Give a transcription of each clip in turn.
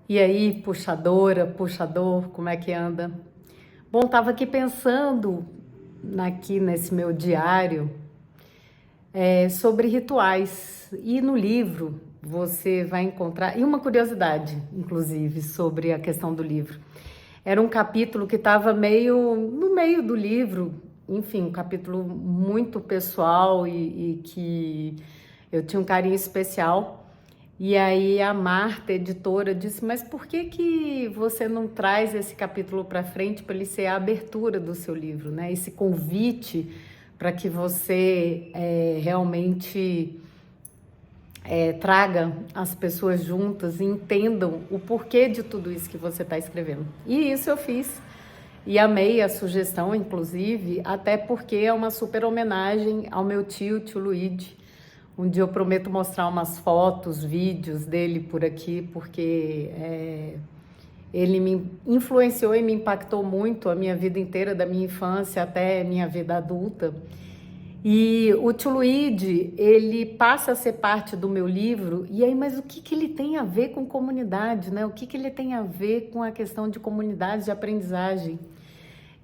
E aí, puxadora, puxador, como é que anda? Bom, tava aqui pensando aqui nesse meu diário sobre rituais. E no livro você vai encontrar. E uma curiosidade, inclusive, sobre a questão do livro. Era um capítulo que estava meio no meio do livro, enfim, um capítulo muito pessoal e que eu tinha um carinho especial. E aí a Marta, editora, disse: mas por que que você não traz esse capítulo para frente para ele ser a abertura do seu livro, né? Esse convite para que você realmente traga as pessoas juntas e entendam o porquê de tudo isso que você está escrevendo. E isso eu fiz. E amei a sugestão, inclusive, até porque é uma super homenagem ao meu tio Luigi. Um dia eu prometo mostrar umas fotos, vídeos dele por aqui, porque ele me influenciou e me impactou muito a minha vida inteira, da minha infância até minha vida adulta. E o tio Luigi, ele passa a ser parte do meu livro, e aí, mas o que que ele tem a ver com comunidade, né? O que que ele tem a ver com a questão de comunidade de aprendizagem?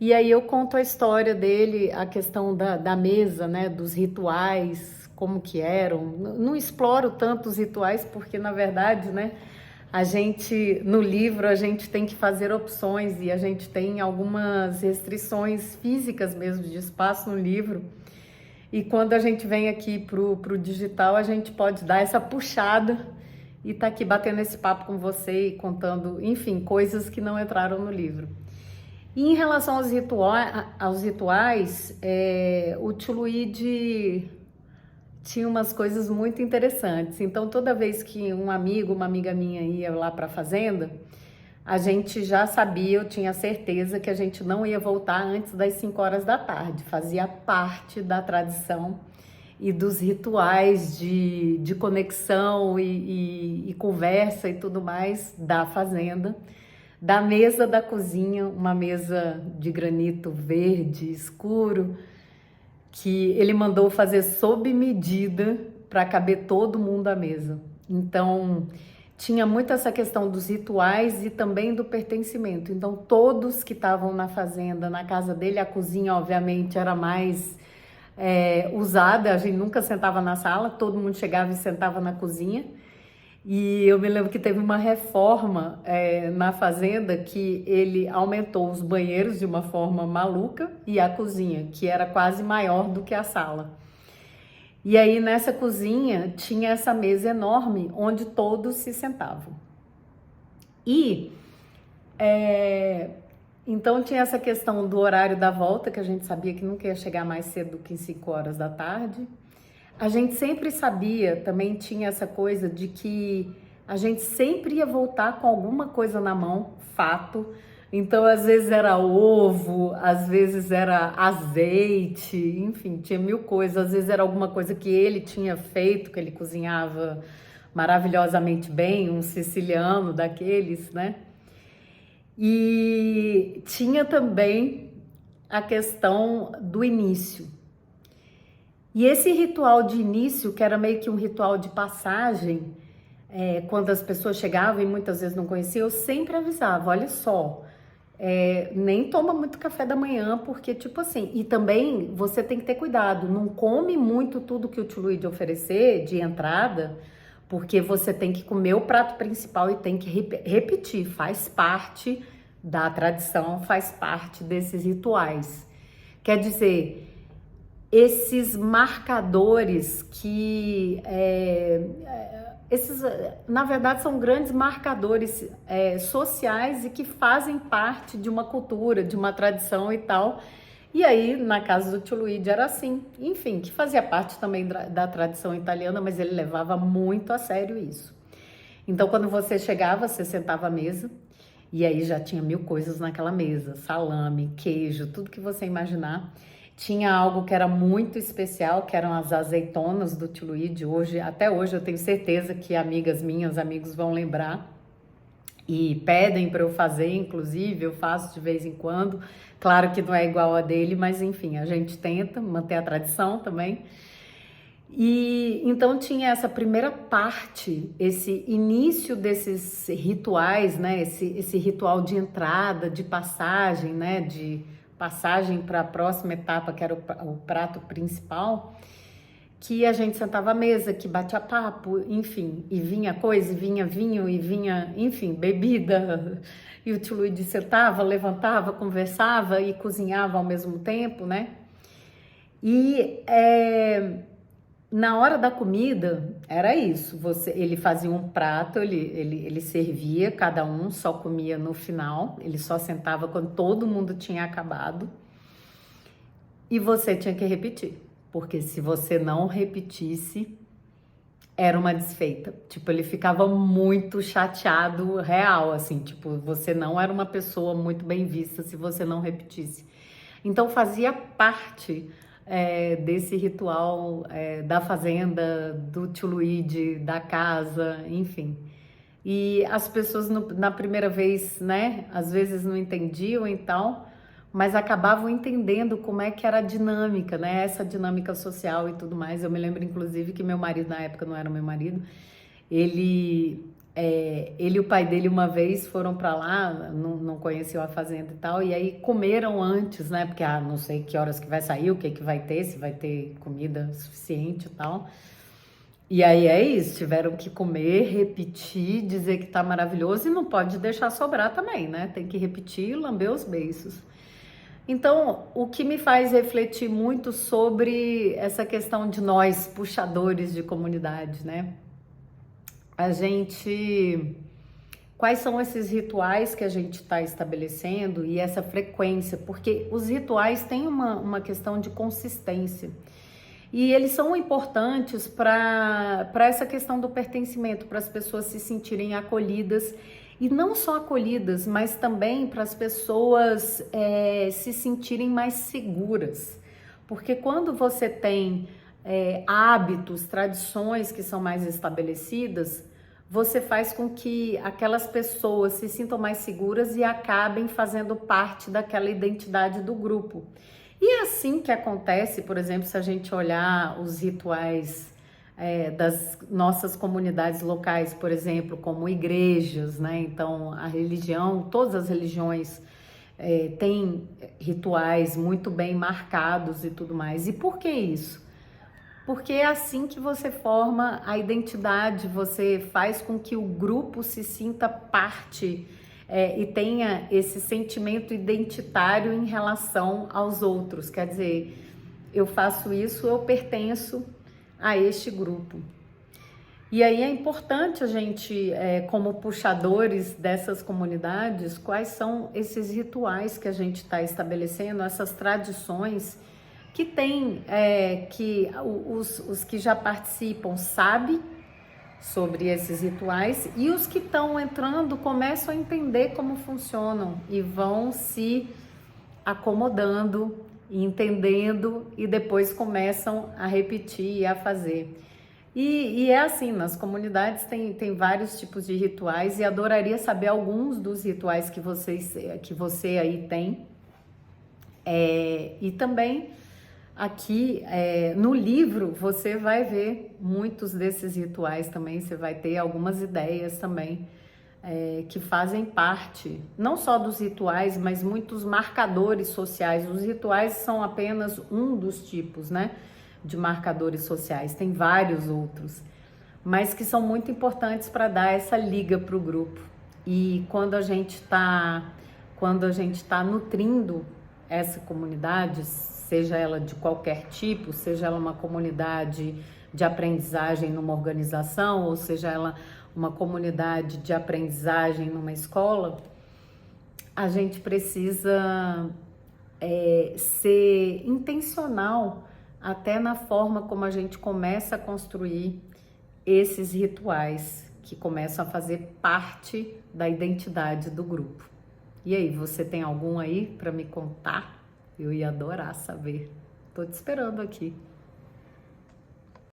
E aí eu conto a história dele, a questão da mesa, né? Dos rituais, como que eram. Não exploro tanto os rituais, porque na verdade, né? A gente, no livro, a gente tem que fazer opções e a gente tem algumas restrições físicas mesmo de espaço no livro. E quando a gente vem aqui pro digital, a gente pode dar essa puxada e tá aqui batendo esse papo com você e contando, enfim, coisas que não entraram no livro. E em relação aos rituais, o tio Luigi tinha umas coisas muito interessantes. Então, toda vez que um amigo, uma amiga minha ia lá para a fazenda, a gente já sabia, eu tinha certeza que a gente não ia voltar antes das 5 horas da tarde. Fazia parte da tradição e dos rituais de conexão e conversa e tudo mais da fazenda. Da mesa da cozinha, uma mesa de granito verde escuro, que ele mandou fazer sob medida para caber todo mundo à mesa. Então, tinha muito essa questão dos rituais e também do pertencimento. Então, todos que estavam na fazenda, na casa dele, a cozinha, obviamente, era mais usada. A gente nunca sentava na sala, todo mundo chegava e sentava na cozinha. E eu me lembro que teve uma reforma na fazenda que ele aumentou os banheiros de uma forma maluca e a cozinha, que era quase maior do que a sala. E aí nessa cozinha tinha essa mesa enorme onde todos se sentavam. E então tinha essa questão do horário da volta, que a gente sabia que nunca ia chegar mais cedo do que 5 horas da tarde. A gente sempre sabia, também tinha essa coisa de que a gente sempre ia voltar com alguma coisa na mão, fato. Então, às vezes era ovo, às vezes era azeite, enfim, tinha mil coisas. Às vezes era alguma coisa que ele tinha feito, que ele cozinhava maravilhosamente bem, um siciliano daqueles, né? E tinha também a questão do início. E esse ritual de início, que era meio que um ritual de passagem, quando as pessoas chegavam e muitas vezes não conheciam, eu sempre avisava: olha só, nem toma muito café da manhã, porque tipo assim, e também você tem que ter cuidado, não come muito tudo que o tio Luigi oferecer de entrada, porque você tem que comer o prato principal e tem que repetir, faz parte da tradição, faz parte desses rituais. Quer dizer, esses marcadores que na verdade são grandes marcadores sociais e que fazem parte de uma cultura, de uma tradição e tal. E aí na casa do tio Luigi era assim, enfim, que fazia parte também da tradição italiana, mas ele levava muito a sério isso. Então quando você chegava, você sentava à mesa e aí já tinha mil coisas naquela mesa, salame, queijo, tudo que você imaginar. Tinha algo que era muito especial, que eram as azeitonas do tio Luigi. Até hoje eu tenho certeza que amigas minhas, amigos vão lembrar e pedem para eu fazer, inclusive eu faço de vez em quando. Claro que não é igual a dele, mas enfim, a gente tenta manter a tradição também. E então tinha essa primeira parte, esse início desses rituais, né? Esse ritual de entrada, de passagem, né? De passagem para a próxima etapa, que era o prato principal, que a gente sentava à mesa, que batia papo, enfim, e vinha coisa, e vinha vinho, e vinha, enfim, bebida. E o tio Luiz sentava, levantava, conversava e cozinhava ao mesmo tempo, né? E na hora da comida, era isso. Ele fazia um prato, ele servia, cada um só comia no final. Ele só sentava quando todo mundo tinha acabado. E você tinha que repetir. Porque se você não repetisse, era uma desfeita. Tipo, ele ficava muito chateado, real, assim. Tipo, você não era uma pessoa muito bem vista se você não repetisse. Então, fazia parte desse ritual da fazenda, do tio Luigi, da casa, enfim. E as pessoas na primeira vez, né, às vezes não entendiam e tal, mas acabavam entendendo como é que era a dinâmica, né, essa dinâmica social e tudo mais. Eu me lembro, inclusive, que meu marido, na época não era meu marido, ele e o pai dele uma vez foram para lá, não conheceu a fazenda e tal, e aí comeram antes, né? Porque não sei que horas que vai sair, o que que vai ter, se vai ter comida suficiente e tal. E aí é isso, tiveram que comer, repetir, dizer que tá maravilhoso e não pode deixar sobrar também, né? Tem que repetir e lamber os beiços. Então, o que me faz refletir muito sobre essa questão de nós, puxadores de comunidade, né? A gente, quais são esses rituais que a gente está estabelecendo e essa frequência? Porque os rituais têm uma questão de consistência e eles são importantes para essa questão do pertencimento, para as pessoas se sentirem acolhidas e não só acolhidas, mas também para as pessoas se sentirem mais seguras. Porque quando você tem hábitos, tradições que são mais estabelecidas, você faz com que aquelas pessoas se sintam mais seguras e acabem fazendo parte daquela identidade do grupo. E é assim que acontece, por exemplo, se a gente olhar os rituais das nossas comunidades locais, por exemplo, como igrejas, né? Então, a religião, todas as religiões têm rituais muito bem marcados e tudo mais. E por que isso? Porque é assim que você forma a identidade, você faz com que o grupo se sinta parte e tenha esse sentimento identitário em relação aos outros. Quer dizer, eu faço isso, eu pertenço a este grupo. E aí é importante a gente, como puxadores dessas comunidades, quais são esses rituais que a gente está estabelecendo, essas tradições que tem, que os que já participam sabem sobre esses rituais e os que estão entrando começam a entender como funcionam e vão se acomodando, entendendo e depois começam a repetir e a fazer. E é assim, nas comunidades tem vários tipos de rituais e adoraria saber alguns dos rituais que você aí tem. E também aqui no livro você vai ver muitos desses rituais também, você vai ter algumas ideias também que fazem parte, não só dos rituais, mas muitos marcadores sociais. Os rituais são apenas um dos tipos, né, de marcadores sociais, tem vários outros, mas que são muito importantes para dar essa liga para o grupo. E quando a gente está nutrindo essa comunidade, seja ela de qualquer tipo, seja ela uma comunidade de aprendizagem numa organização, ou seja ela uma comunidade de aprendizagem numa escola, a gente precisa ser intencional até na forma como a gente começa a construir esses rituais que começam a fazer parte da identidade do grupo. E aí, você tem algum aí para me contar? Eu ia adorar saber. Tô te esperando aqui.